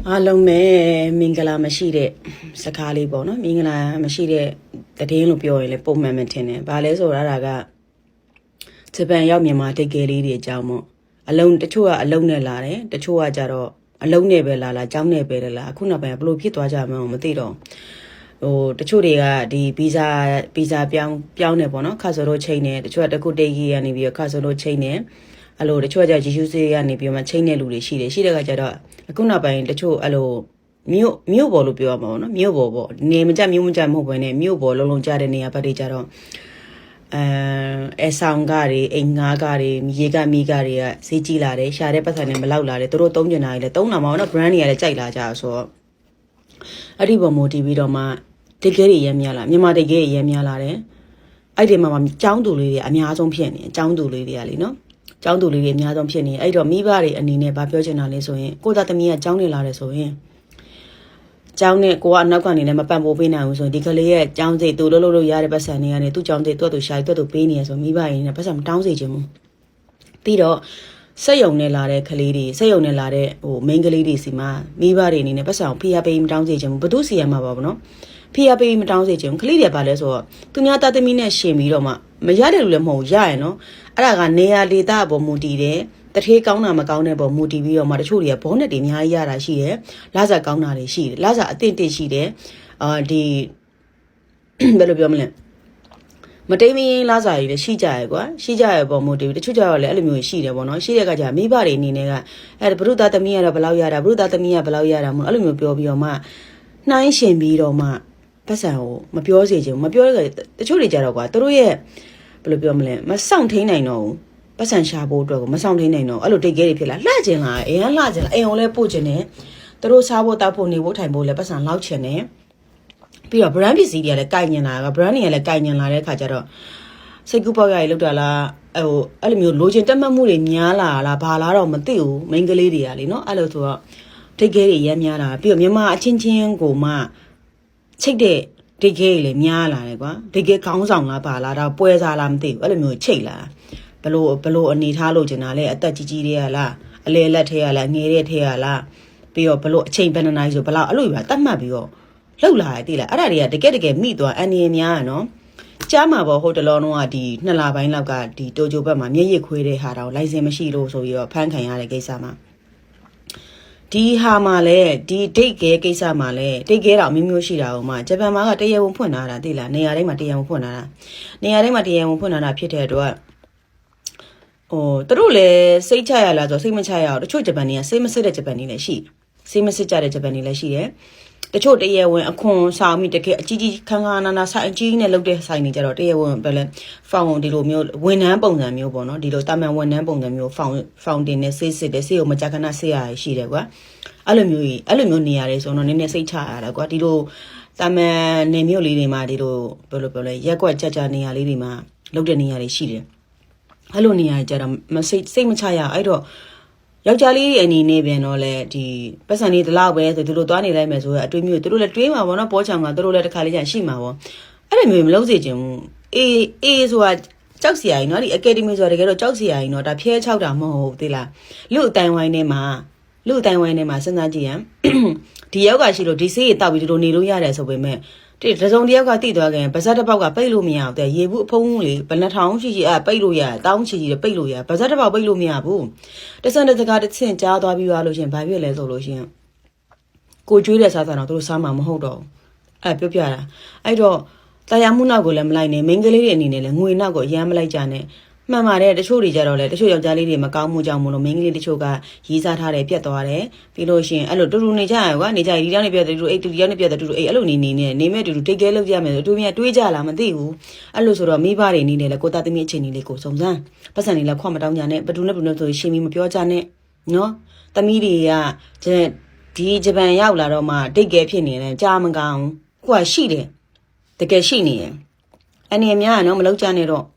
အားလုံးပဲမင်္ဂလာမရှိတဲ့စကားလေးပေါ့နော်မင်္ဂလာမရှိတဲ့တည်င်းလို့ပြောရင်လည်းပုံမှန်မှထင်တယ်။ဘာလဲဆိုတော့ကဂျပန်ရောက်မြန်မာတိတ်ကယ်လေးတွေအကြောင်းပေါ့အလုံးတချို့ကအလုံးနဲ့လာတယ်တချို့ကကြတော့အလုံးနဲ့ပဲလာကျောင်းနဲ့ပဲလာအခုနောက်ပိုင်းဘလို့ဖြစ်သွားကြမှန်းမသိတော့တချို့တွေကဒီဗီဇာပြောင်းနေပေါ့နော်ခါဆိုတော့ချိန်နေတချို့ကတခုတိတ်ကြီးကနေပြီးခါဆိုတော့ချိန်နေအဲ့လိုတချို့ကရေရှုစေးကနေပြီးမှချိန်နေလူတွေရှိတဲ့ကကြတော့အခုနောက်ပိုင်းတချို့အဲ့လိုမြို့ပေါ်လို့ပြောရမှာပေါ့နော်မြို့ပေါ်ပေါ့နေမကြမြို့မကြမဟုတ်ဘဲနဲ့မြို့ပေါ်လုံးကြတဲ့နေရာဘက်တွေကြတော့အဲဆောင်ကားတွေအိမ်ငါးကားတွေရေကမိကားတွေကဈေးကြီးလာတယ်ရှာတဲ့ပတ်စံနဲ့မလောက်လာတယ်သူတို့သုံးကျင်တာတွေလည်းသုံးလာမှာပေါ့နော် brand တွေကလည်းကြိုက်လာကြဆိုတော့အဲ့ဒီပေါ်မိုတီပြီးတော့မှတိတ်ကဲတွေရဲများလာမြန်မာတိတ်ကဲတွေရဲများလာတယ်အဲ့ဒီမှာကျောင်းသူလေးတွေအများဆုံးဖြစ်နေကျောင်းသူလေးတွေကလေနော်ကျောင်းသူလေးတွေအများဆုံးဖြစ်နေအဲ့တော့မိဘတွေအနေနဲ့ဗာပြောချင်တာလေးဆိုရင်ကိုသားသမီးကကျောင်းနေလာတယ်ဆိုရင်ကျောင်းနဲ့ကိုကအနောက်ကနေလည်းမပံ့ပိုးပေးနိုင်ဘူးဆိုရင်ဒီကလေးရဲ့ကျောင်းစိတ်သူလှုပ်ရတဲ့ပတ်စံတွေကနေသူ့ကျောင်းစိတ်သူ့ရှာသူ့ပေးနေရဆိုမိဘတွေနဲ့ပတ်စံမတောင်းစေချင်ဘူးပြီးတော့စက်ယုံနဲ့လာတဲ့ကလေးတွေစက်ယုံနဲ့လာတဲ့မိန်းကလေးတွေစီမှာမိဘတွေအနေနဲ့ပတ်စံဖိအားပေးမတောင်းစေချင်ဘူးဘသူစီရမှာပါဗောနော်ဖိအားပေးမတောင်းစေချင်ဘူးကလေးတွေပါလဲဆိုတော့သူများသားသမီးနဲ့ရှင်ပြီးတော့မှမရတဲ့လူလည်းမဟုတ်ရရနော်အဲ့ဒါကနေရာဒေသအပေါ်မူတည်တယ်တထေးကောင်းတာမကောင်းတဲ့ပေါ်မူတည်ပြီးတော့မှတချို့တွေကဘောနဲ့တွေအများကြီးရတာရှိတယ်လစာကောင်းတာတွေရှိတယ်လစာအသင့်တင့်ရှိတယ်ဒီဘယ်လိုပြောမလဲမတိမ်မရင်လစာကြီးလည်းရှိကြရကွာရှိကြရပေါ်မူတည်ပြီးတချို့ကြတော့လည်းအဲ့လိုမျိုးရှိတယ်ပေါ့နော်ရှိတဲ့ကကြမိဘတွေအနေနဲ့ကအဲ့ဘုရုသားသမီးကတော့ဘယ်လောက်ရတာဘုရုသားသမီးကဘယ်လောက်ရတာမို့အဲ့လိုမျိုးပြောပြီးတော့မှနှိုင်းရှင်ပြီးတော့မှပတ်စံကိုမပြောစေချင်ဘူးမပြောရတဲ့တချို့တွေကြတော့ကွာသူတို့ရဲ့ဘယ်လိုပြောမလဲမဆောင်ထိန်နိုင်တော့ဘူးပတ်စံရှာဖို့အတွက်ကိုမဆောင်ထိန်နိုင်တော့အဲ့လိုတိတ်ကဲတွေဖြစ်လာလှကျင်လာအိမ်ကလှကျင်လာအိမ်ကိုလည်းပို့ကျင်တယ်သူတို့စားဖို့တောက်ဖို့နေဖို့ထိုင်ဖို့လည်းပတ်စံလောက်ချင်တယ်ပြီးတော့ brand ပစ္စည်းတွေကလည်းကိုင်ညင်လာက brand တွေကလည်းကိုင်ညင်လာတဲ့အခါကျတော့စိတ်ကူးပေါက်ရည်လောက်တာလားအဲ့လိုမျိုးလိုချင်တက်မှတ်မှုတွေများလာလားဘာလားတော့မသိဘူးမိန်းကလေးတွေကလေနော်အဲ့လိုဆိုတော့တိတ်ကဲတွေရမ်းများလာပြီးတော့မြန်မာအချင်းချင်းကိုမှချိတ်တဲ့တိတ်ကဲလေများလာတယ်ကွာတိတ်ကဲခေါင်းဆောင်လားပါလားတော့ပွဲစားလားမသိဘူးအဲ့လိုမျိုးချိတ်လာဘလို့အနေထားလို့ကျင်တာလဲအသက်ကြီးကြီးတွေကလားအလေလက်ထဲရလားငယ်တဲ့ထဲရလားပြီးတော့ဘလို့အချိန်ဘယ်နှနိုင်ဆိုဘလောက်အဲ့လိုပြတတ်မှတ်ပြီးတော့လှုပ်လာတယ်တိလားအဲ့ဒါတွေကတကယ်မိသွားအန်ရီများอ่ะနော်ကြားမှာပေါ့ဟိုတလောလုံးကဒီ2လပိုင်းလောက်ကဒီတိုဂျိုဘက်မှာမျက်ရည်ခွေးတဲ့ဟာတော့လိုင်စင်မရှိလို့ဆိုပြီးတော့ဖမ်းခံရတဲ့ကိစ္စမှာဒီဟာမှာလဲဒီဒိတ်ကဲကိစ္စမှာလဲဒိတ်ကဲတော့မျိုးရှိတာဟိုမှာဂျပန်မှာကတရားဝင်ဖွင့်ထားတာသိလားနေရာတိုင်းမှာတရားဝင်ဖွင့်ထားတာနေရာတိုင်းမှာတရားဝင်ဖွင့်ထားတာဖြစ်တဲ့အတွက်သူတို့လည်းစိတ်ချရလားဆိုစိတ်မချရအောင်တချို့ဂျပန်တွေကစိတ်မစစ်တဲ့ဂျပန်တွေလည်းရှိစိတ်မစစ်ကြတဲ့ဂျပန်တွေလည်းရှိတယ်တချို့တရားဝင်အခွန်ဆောင်မိတကယ်အကြီးကြီးခန်းခန်းနာဆိုင်အကြီးနဲ့လုပ်တဲ့ဆိုင်တွေကြတော့တရားဝင်ပဲလဲဖောင်ဒီလိုမျိုးဝန်ထမ်းပုံစံမျိုးပေါ့နော်ဒီလိုတာမန်ဝန်ထမ်းပုံစံမျိုးဖောင်တင်နဲ့ဆေးစစ်တဲ့ဆေးကိုမကြခဏဆေးရရှိတယ်ကွာအဲ့လိုမျိုးနေရတယ်ဆိုတော့နည်းနည်းစိတ်ချရတာကွာဒီလိုတာမန်နေမျိုးလေးတွေမှာဒီလိုဘယ်လိုပြောလဲရက်ကွက်ကြနေရလေးတွေမှာလုပ်တဲ့နေရာတွေရှိတယ်အဲ့လိုနေရာကြတော့စိတ်မချရအဲ့တော့ယောက်ျားလေးအနေနဲ့ပြန်တော့လေဒီပတ်စံလေးတလောက်ပဲဆိုသူတို့သွားနေလိုက်မယ်ဆိုတော့အတွေးမျိုးသူတို့လည်းတွေးမှာပေါ့နော်ပေါ်ချောင်ကသူတို့လည်းတစ်ခါလေးကျရှိမှာပေါ့အဲ့လိုမျိုးမလုပ်စေချင်ဘူးအေးဆိုတာကြောက်စရာကြီးနော်ဒီ academy ဆိုတာတကယ်တော့ကြောက်စရာကြီးနော်ဒါဖျဲချောက်တာမဟုတ်သေးလားလူအတိုင်းဝိုင်းထဲမှာစဉ်းစားကြည့်ရန်ဒီယောက်ကရှိလို့ဒီဆေးရတောက်ပြီးဒီလိုနေလို့ရတယ်ဆိုပေမဲ့တစုံတယောက်ကတိသွားခင်ဗဇက်တစ်ပေါက်ကပိတ်လို့မရဘူးတဲ့ရေဘူးအဖုံးလေးဘယ်နှထောင်ရှိပိတ်လို့ရတောင်းချီပိတ်လို့ရဗဇက်တစ်ပေါက်ပိတ်လို့မရဘူးတစံတစကားတစ်ဆင့်ကြားသွားပြီးသွားလို့ရှင်ဘာဖြစ်လဲဆိုလို့ရှင်ကိုကျွေးတဲ့စားစားတော့သူတို့စားမှာမဟုတ်တော့ပြောပြတာအဲ့တော့တရားမှုနောက်ကိုလည်းမလိုက်နဲ့မိန်းကလေးတွေအနေနဲ့လည်းငွေနောက်ကိုအရမ်းမလိုက်ကြနဲ့မှန်ပါတယ်တချို့တွေကြတော့လေတချို့ယောက်ျားလေးတွေမကောင်းမှုကြောင့်မလို့မိန်းကလေးတချို့ကရေးစားထားတယ်ပြတ်သွားတယ်ပြီးလို့ရှိရင်အဲ့လိုတူနေကြရကွာနေကြဒီတောင်နေပြတ်တယ်တူအိတ်တူဒီတောင်နေပြတ်တယ်တူအဲ့လိုနေမဲ့တူတိတ်ကဲလောက်ကြမယ်ဆိုတူမြတွေးကြလားမသိဘူးအဲ့လိုဆိုတော့မိဘတွေနေနေလေကိုသားသမီးအချင်းကြီးလေးကိုစုံစမ်းပတ်စံနေလဲခွမတောင်းကြနဲ့ဘယ်သူနဲ့ဆိုရှင်းပြီးမပြောကြနဲ့နော်သမီးတွေကဒီဂျပန်ရောက်လာတော့မှတိတ်ကဲဖြစ်နေတယ်ကြားမကောင်းကိုကရှိတယ်တကယ်ရှိနေတယ်အနေအများကနော်မလောက်ကြနဲ့တော့